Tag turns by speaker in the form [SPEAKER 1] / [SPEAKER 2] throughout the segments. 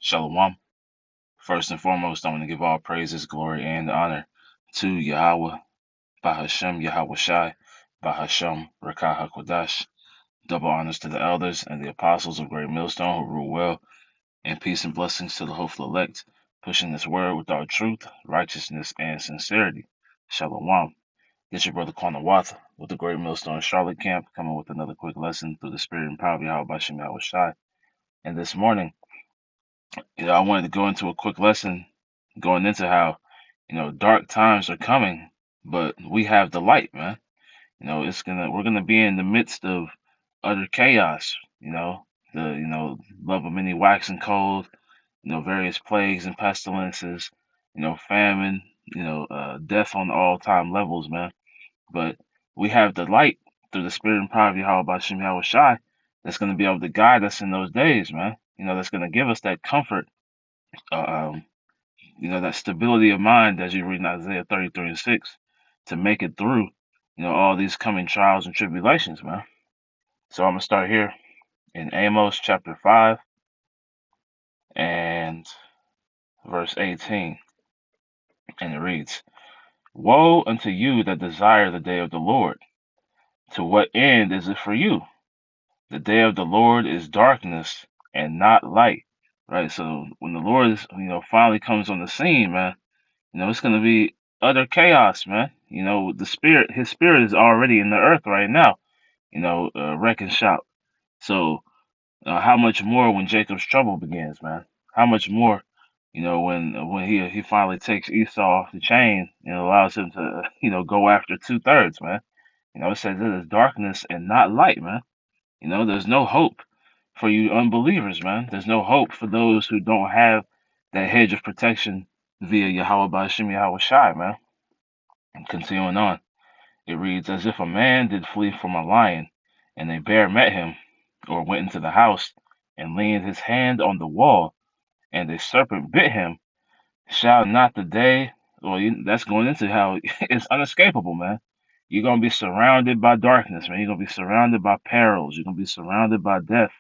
[SPEAKER 1] Shalom. First and foremost, I want to give all praises, glory, and honor to Yahweh, Bahashem Yahweh Shai, Bahashem Rakah HaKodash. Double honors to the elders and the apostles of Great Millstone who rule well, and peace and blessings to the hopeful elect, pushing this word with our truth, righteousness, and sincerity. Shalom. It's your brother Quana Wath with the Great Millstone Charlotte Camp, coming with another quick lesson through the spirit and power of Yahweh Bahashem Yahweh Shai. And this morning, I wanted to go into a quick lesson going into how, dark times are coming, but we have the light, man. We're gonna be in the midst of utter chaos, love of many waxing cold, various plagues and pestilences, famine, death on all time levels, man. But we have the light through the spirit and power of Yahweh Bashem Yahweh Shai that's gonna be able to guide us in those days, man. That's gonna give us that comfort, uh, um, that stability of mind as you read in Isaiah 33 and 6 to make it through, all these coming trials and tribulations, man. So I'm going to start here in Amos chapter 5 and verse 18. And it reads, Woe unto you that desire the day of the Lord. To what end is it for you? The day of the Lord is darkness and not light. Right? So when the Lord is, finally comes on the scene, man, it's going to be utter chaos, man. His spirit is already in the earth right now, wreck and shout. So, how much more when Jacob's trouble begins, man? How much more, when he finally takes Esau off the chain and allows him to, go after 2/3, man. It says it is darkness and not light, man. There's no hope for you unbelievers, man. There's no hope for those who don't have that hedge of protection via Yahweh Ba'ashim Yahweh Shai, man. And continuing on, it reads, As if a man did flee from a lion, and a bear met him, or went into the house, and leaned his hand on the wall, and a serpent bit him, shall not the day, that's going into how it's unescapable, man. You're going to be surrounded by darkness, man. You're going to be surrounded by perils. You're going to be surrounded by death.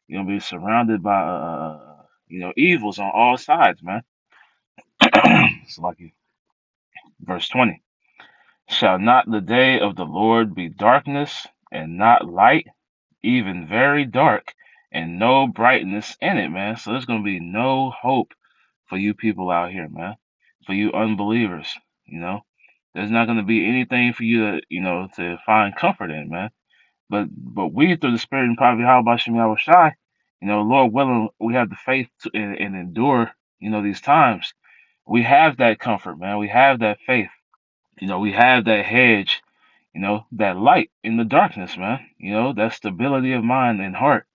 [SPEAKER 1] You're going to be surrounded by, evils on all sides, man. It's like verse 20. Shall not the day of the Lord be darkness and not light, even very dark, and no brightness in it, man? So there's going to be no hope for you people out here, man. For you unbelievers, there's not going to be anything for you to, to find comfort in, man. But we, through the Spirit and power of Yahweh Bashem Yahweh Shai, Lord willing, we have the faith to and endure, these times. We have that comfort, man. We have that faith. We have that hedge, that light in the darkness, man. That stability of mind and heart,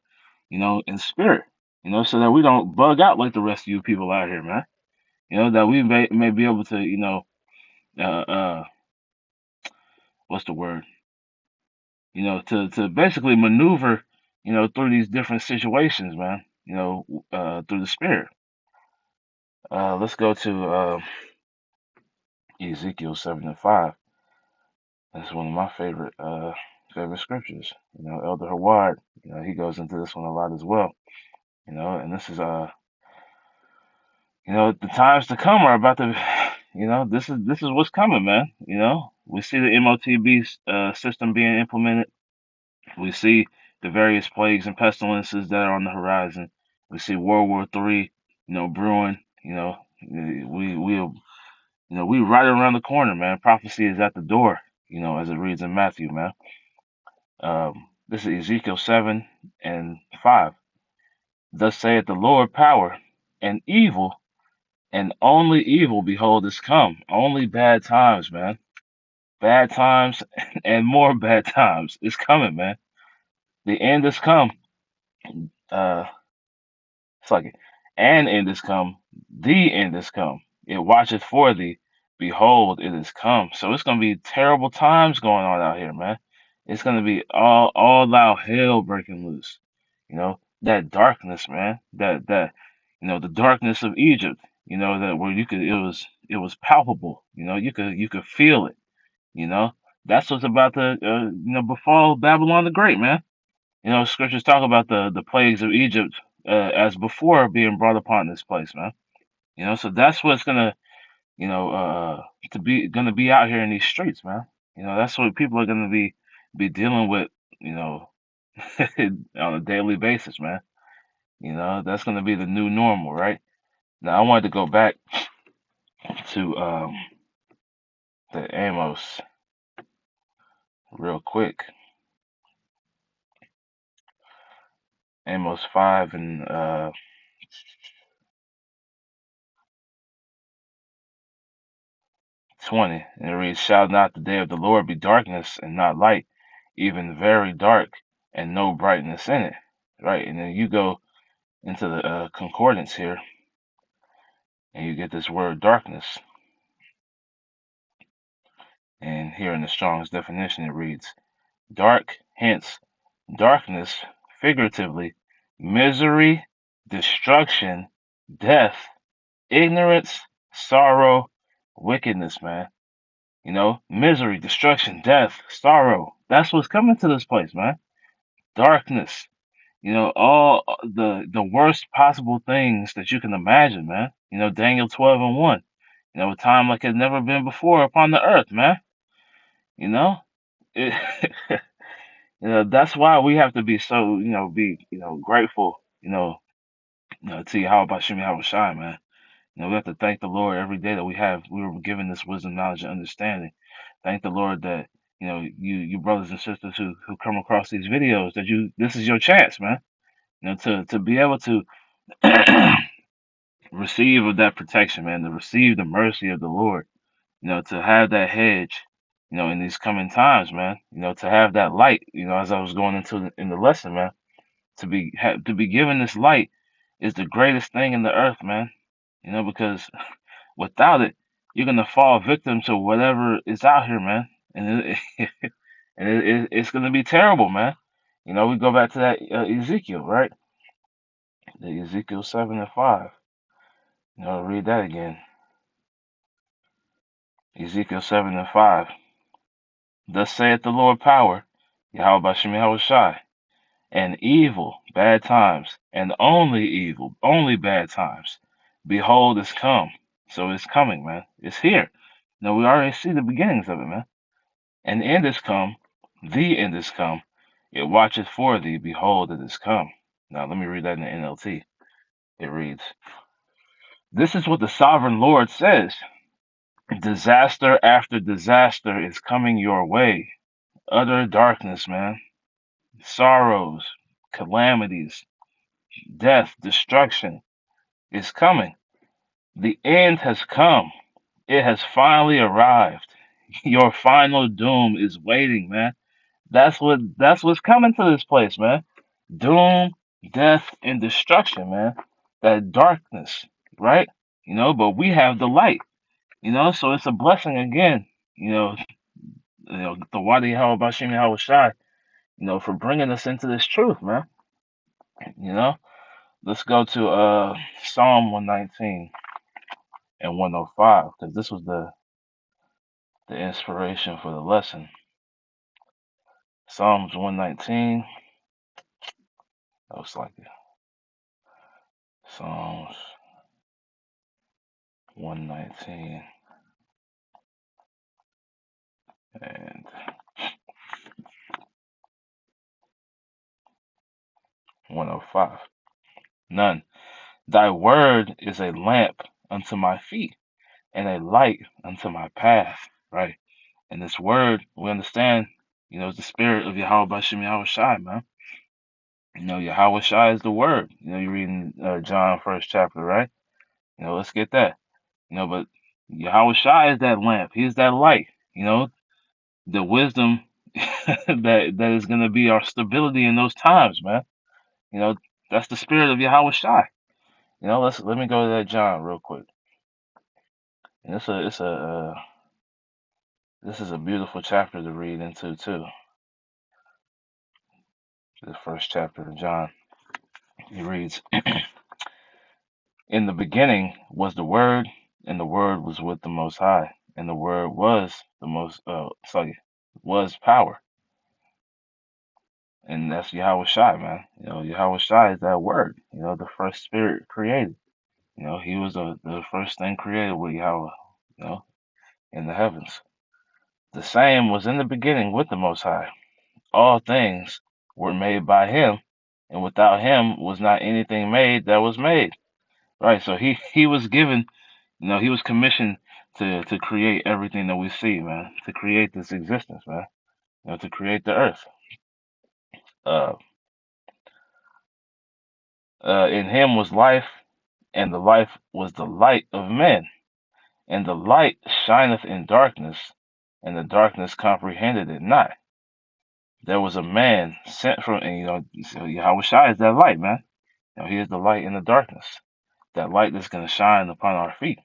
[SPEAKER 1] and spirit, so that we don't bug out like the rest of you people out here, man. That we may be able to, uh, uh, what's the word? To basically maneuver, through these different situations, man. Through the spirit. Let's go to Ezekiel 7 and 5. That's one of my favorite scriptures. Elder Hawad, he goes into this one a lot as well. And this is the times to come are about to, this is what's coming, man. We see the MOTB system being implemented. We see the various plagues and pestilences that are on the horizon. We see World War III, brewing. We right around the corner, man. Prophecy is at the door, as it reads in Matthew, man. This is Ezekiel 7 and 5. Thus saith the Lord power, and evil, and only evil, behold, is come. Only bad times, man. Bad times and more bad times is coming, man. The end has come. Uh, it's like an end is come. The end is come. It watcheth for thee. Behold, it is come. So it's gonna be terrible times going on out here, man. It's gonna be all out hell breaking loose. That darkness, man. That the darkness of Egypt. That where it was palpable. You could feel it. That's what's about to befall Babylon the Great, man. Scriptures talk about the plagues of Egypt as before being brought upon this place, man. So that's what's gonna, to be gonna be out here in these streets, man. That's what people are gonna be dealing with, you know, on a daily basis, man. That's gonna be the new normal, right? Now I wanted to go back to the Amos real quick. Amos 5 and 20, and it reads, "Shall not the day of the Lord be darkness and not light, even very dark and no brightness in it?" Right, and then you go into the concordance here, and you get this word darkness. And here in the Strong's definition, it reads, "Dark, hence darkness, figuratively, misery, destruction, death, ignorance, sorrow, wickedness," man. Misery, destruction, death, sorrow. That's what's coming to this place, man. Darkness. All the worst possible things that you can imagine, man. Daniel 12 and 1. A time like had never been before upon the earth, man. You know, it, that's why we have to be so, grateful, to Yahweh Bashem Yahweh Shai, man. We have to thank the Lord every day that we were given this wisdom, knowledge, and understanding. Thank the Lord that, you brothers and sisters who come across these videos, that this is your chance, man. To be able to receive of that protection, man, to receive the mercy of the Lord, to have that hedge, in these coming times, man, to have that light, as I was going into in the lesson, man, to be given this light is the greatest thing in the earth, man. Because without it, you're gonna fall victim to whatever is out here, man, and it's gonna be terrible, man. We go back to that Ezekiel, right? The Ezekiel 7 and 5. Read that again. Ezekiel 7 and 5. "Thus saith the Lord power, Yahweh Bashem Yahweh Shai, and evil, bad times, and only evil, only bad times. Behold, it's come." So it's coming, man. It's here. We already see the beginnings of it, man. "And end is come, the end is come. It watcheth for thee, behold, it is come." Now let me read that in the NLT. It reads, "This is what the sovereign Lord says. Disaster after disaster is coming your way. Utter darkness, man. Sorrows, calamities, death, destruction is coming. The end has come. It has finally arrived. Your final doom is waiting, man. That's what's coming to this place, man. Doom, death, and destruction, man. That darkness, right? But we have the light, so it's a blessing again, the Wadi How Bashim Yahweh Shai, for bringing us into this truth, man. Let's go to Psalm 119 and 105, because this was the inspiration for the lesson. Psalms 119. Looks like it. Psalms 119 and 105. None. Thy word is a lamp unto my feet and a light unto my path. Right. And this word, we understand, is the spirit of Yahweh Bashem Yahweh Shai, man. Yahweh Shai is the word. You're reading John 1st chapter, right? Let's get that. But Yahweh Shai is that lamp. He's that light. The wisdom that is going to be our stability in those times, man. That's the spirit of Yahweh Shai. Let me go to that John real quick. And this is a beautiful chapter to read into too. The first chapter of John. He reads, "In the beginning was the Word, and the Word was with the Most High, and the Word was was power, and that's Yahweh Shai, man. Yahweh Shai is that word. The first spirit created. He was the first thing created with Yahweh. You know, in the heavens. The same was in the beginning with the Most High. All things were made by Him, and without Him was not anything made that was made. Right. So he was given. He was commissioned to create everything that we see, man. To create this existence, man. To create the earth. Uh, in Him was life, and the life was the light of men. And the light shineth in darkness, and the darkness comprehended it not. There was a man sent from, and so Yahweh Shai is that light, man. He is the light in the darkness, that light that's going to shine upon our feet.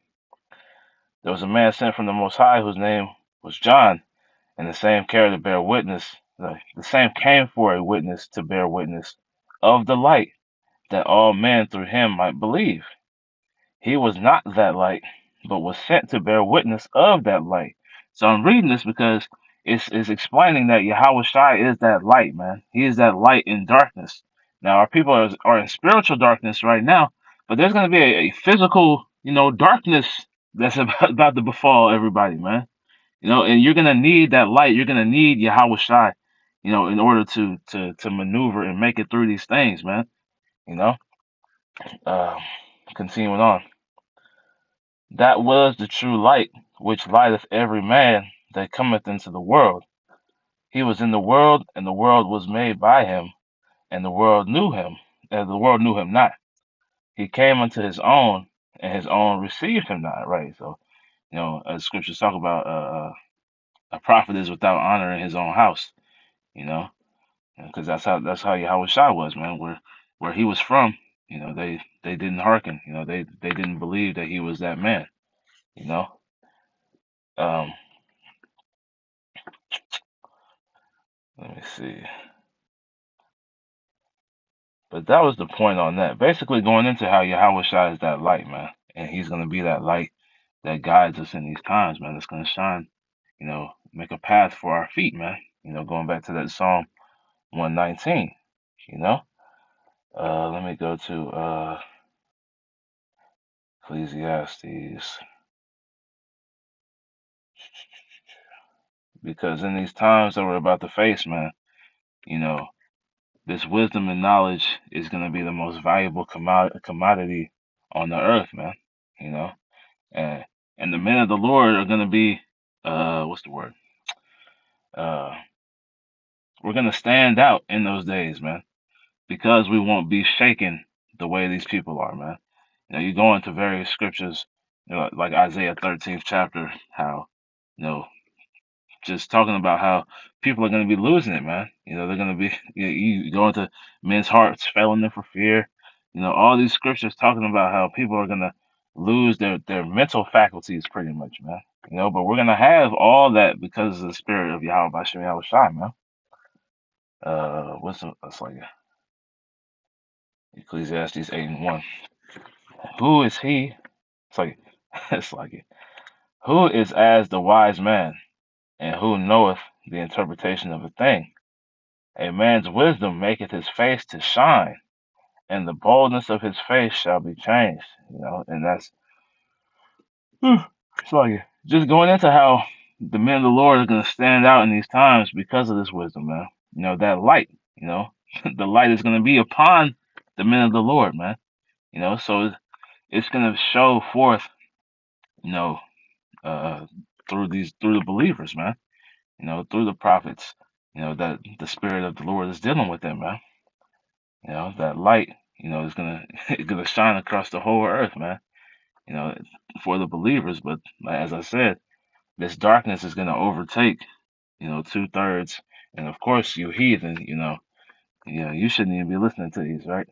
[SPEAKER 1] There was a man sent from the Most High whose name was John, and the same came to bear witness. The same came for a witness to bear witness of the light, that all men through him might believe. He was not that light, but was sent to bear witness of that light. So I'm reading this because it's explaining that Yahweh Shai is that light, man. He is that light in darkness. Now our people are in spiritual darkness right now, but there's going to be a physical, darkness that's about to befall everybody, man. And you're going to need that light. You're going to need Yahweh Shai, in order to maneuver and make it through these things, man. You know, uh, Continuing on. That was the true light, which lighteth every man that cometh into the world. He was in the world, and the world was made by him, and the world knew him, and the world knew him not. He came unto his own, and his own received him not. Right. So, as scriptures talk about, a prophet is without honor in his own house. You know, because that's how Yahweh Shai was, man. Where he was from, they didn't hearken. They didn't believe that he was that man. You know. Um, Let me see. But that was the point on that. Basically, going into how Yahweh Shai is that light, man, and He's gonna be that light that guides us in these times, man. It's gonna shine, make a path for our feet, man. Going back to that Psalm 119. You know. Let me go to Ecclesiastes, because in these times that we're about to face, man, you know, this wisdom and knowledge is gonna be the most valuable commodity on the earth, man. You know. and and the men of the Lord are gonna be, what's the word? Uh, we're gonna stand out in those days, man, because we won't be shaken the way these people are, man. You go into various scriptures, like Isaiah 13th chapter, how, you know, just talking about how people are gonna be losing it, man. They're gonna be, you go into men's hearts failing them for fear. All these scriptures talking about how people are gonna lose their mental faculties, pretty much, man. But we're gonna have all that because of the spirit of Yahweh Bashem Yahweh Shai, man. That's like Ecclesiastes 8:1. Who is he? It's like it's like it. Who is as the wise man, and who knoweth the interpretation of a thing? A man's wisdom maketh his face to shine, and the boldness of his face shall be changed. And that's it's like just going into how the men of the Lord are going to stand out in these times because of this wisdom, man. That light, the light is going to be upon the men of the Lord, man. So it's going to show forth, you know, uh, through the believers, man. Through the prophets, that the spirit of the Lord is dealing with them, man. That light, is gonna gonna shine across the whole earth, man. You know, for the believers. But as I said, this darkness is gonna overtake, 2/3, and of course you heathen, you shouldn't even be listening to these, right?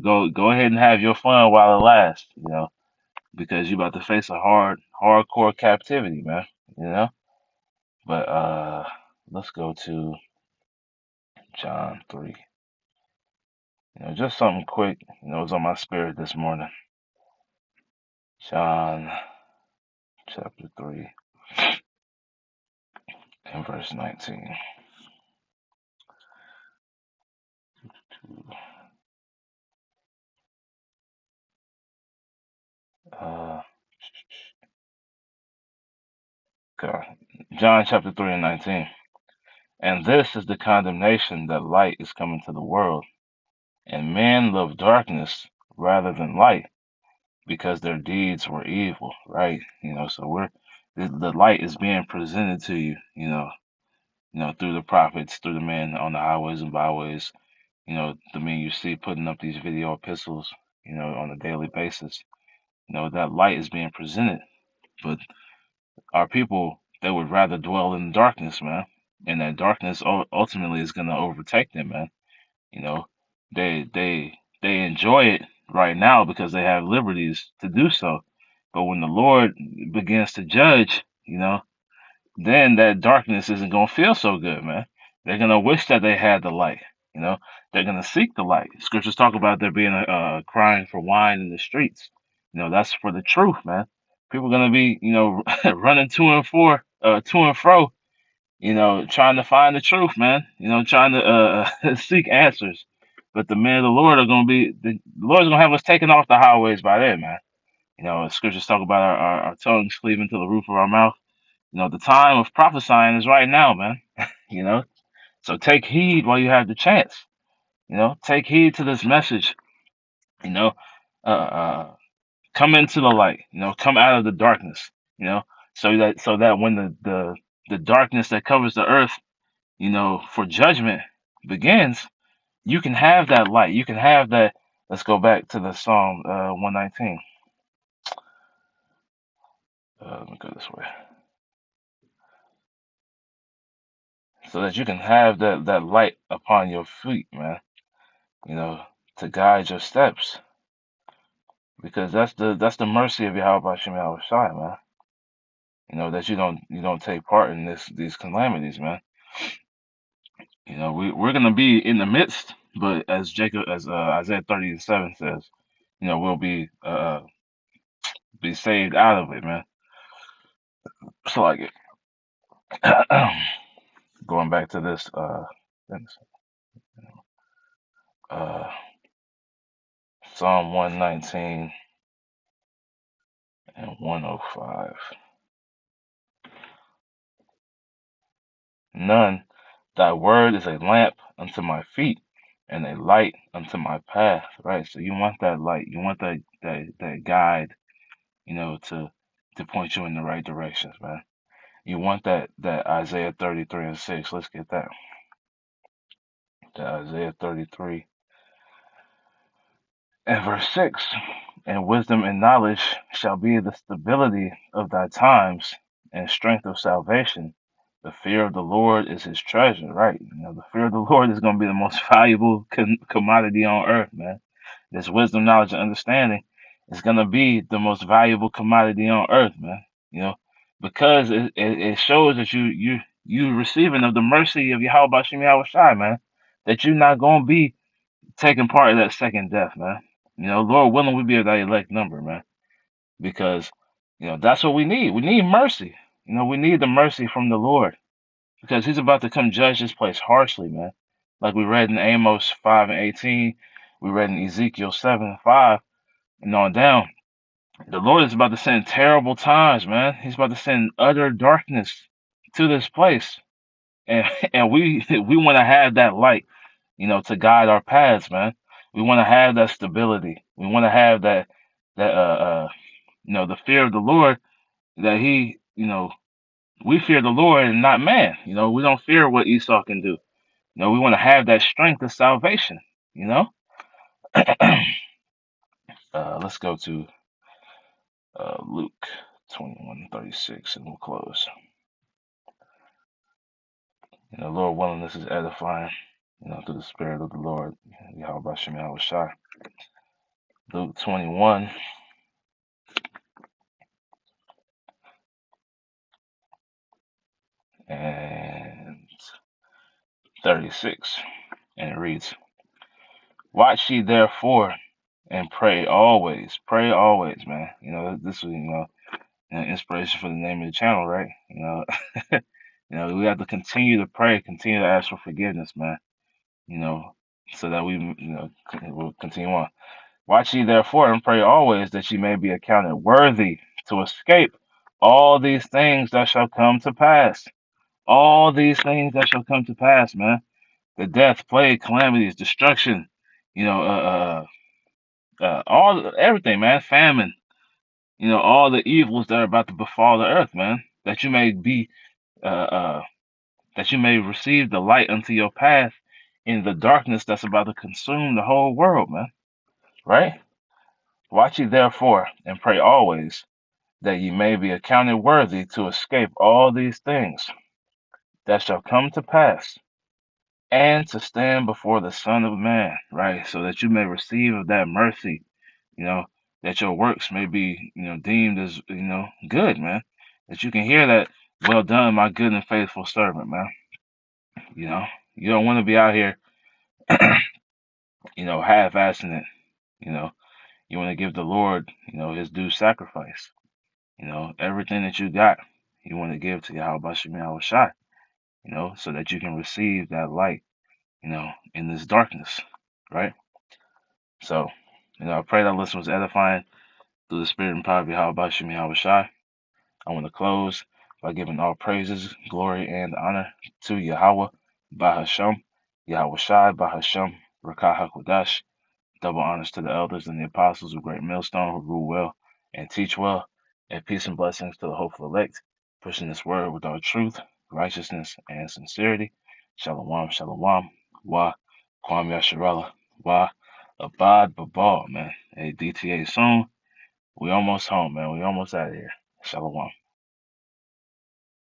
[SPEAKER 1] Go ahead and have your fun while it lasts, because you're about to face a hardcore captivity, man. You know. But let's go to John 3. Just something quick. It was on my spirit this morning. John chapter 3 and verse 19. Uh, okay. John chapter 3 and 19. And this is the condemnation that light is coming to the world, and men love darkness rather than light, because their deeds were evil, right? So the light is being presented to you, through the prophets, through the men on the highways and byways, the men you see putting up these video epistles, on a daily basis. That light is being presented, but our people, they would rather dwell in darkness, man, and that darkness ultimately is going to overtake them, man. You know, they enjoy it right now because they have liberties to do so. But when the Lord begins to judge, then that darkness isn't gonna feel so good, man. They're gonna wish that they had the light. You know, they're gonna seek the light. Scriptures talk about there being a crying for wine in the streets. That's for the truth, man. People are gonna be, running to and fro, trying to find the truth, man. Trying to seek answers. But the men of the Lord are gonna be the Lord's gonna have us taken off the highways by then, man. Scriptures talk about our tongues cleaving to the roof of our mouth. The time of prophesying is right now, man. You know, so take heed while you have the chance. Take heed to this message. You know, uh, uh, come into the light. Come out of the darkness. You know, so that when the darkness that covers the earth, for judgment begins, you can have that light. You can have that. Let's go back to the Psalm 119. Let me go this way, so that you can have that light upon your feet, man. You know, to guide your steps, because that's the mercy of Yahweh Hashem Yahweh Shai, man. That you don't take part in these calamities, man. We're gonna be in the midst, but as Isaiah 30:7 says, we'll be saved out of it, man. So like it. Going back to this uh Psalm 119 and 105. None, thy word is a lamp unto my feet and a light unto my path. Right. So you want that light. You want that guide, to point you in the right directions, man. You want that Isaiah 33:6. Let's get that. That Isaiah 33 and verse 6. And wisdom and knowledge shall be the stability of thy times and strength of salvation. The fear of the Lord is his treasure, right? The fear of the Lord is going to be the most valuable commodity on earth, man. This wisdom, knowledge, and understanding is going to be the most valuable commodity on earth, man. You know, because it shows that you receiving of the mercy of Yahweh Bashim Yahweh Shai, man. That you're not going to be taking part of that second death, man. Lord willing, we be of that elect number, man. Because, that's what we need. We need mercy. We need the mercy from the Lord, because he's about to come judge this place harshly, man. Like we read in Amos 5:18, we read in Ezekiel 7:5, and on down. The Lord is about to send terrible times, man. He's about to send utter darkness to this place. And and we want to have that light, to guide our paths, man. We want to have that stability. We want to have that the fear of the Lord, that we fear the Lord and not man. We don't fear what Esau can do. We want to have that strength of salvation, you know? Let's go to Luke 21:36 and we'll close. Lord willing, this is edifying, through the Spirit of the Lord. Yahweh Bashem Yahweh Shai. Luke 21 and 36. And it reads, watch ye therefore and pray always. Pray always, man. This was, an inspiration for the name of the channel, right? We have to continue to pray, continue to ask for forgiveness, man. so that we'll continue on. Watch ye therefore and pray always that ye may be accounted worthy to escape all these things that shall come to pass. All these things that shall come to pass, man. The death, plague, calamities, destruction, all everything, man. Famine, all the evils that are about to befall the earth, man. Uh, uh, that you may receive the light unto your path in the darkness that's about to consume the whole world, man. Right? Watch ye therefore and pray always that ye may be accounted worthy to escape all these things that shall come to pass and to stand before the Son of Man, right? So that you may receive of that mercy, you know, that your works may be, deemed as, good, man. That you can hear that, well done, my good and faithful servant, man. You know, you don't want to be out here, half-assing it. You know, you want to give the Lord, his due sacrifice. Everything that you got, you want to give to Yahweh Shem Yahweh Shai, so that you can receive that light, in this darkness, right? So, I pray that lesson was edifying through the spirit and power of Yahweh Shem Yahweh Shai. I want to close by giving all praises, glory, and honor to Yahweh, Bahashem, Yahweh Shai, Bahashem, Rakah HaKodash. Double honors to the elders and the apostles of Great Millstone who rule well and teach well, and peace and blessings to the hopeful elect, pushing this word with all truth, righteousness, and sincerity. Shalom, shalom, wa, kwam yasharala, wa, abad babal, man. Hey, DTA soon. We almost home, man. We almost out of here. Shalom.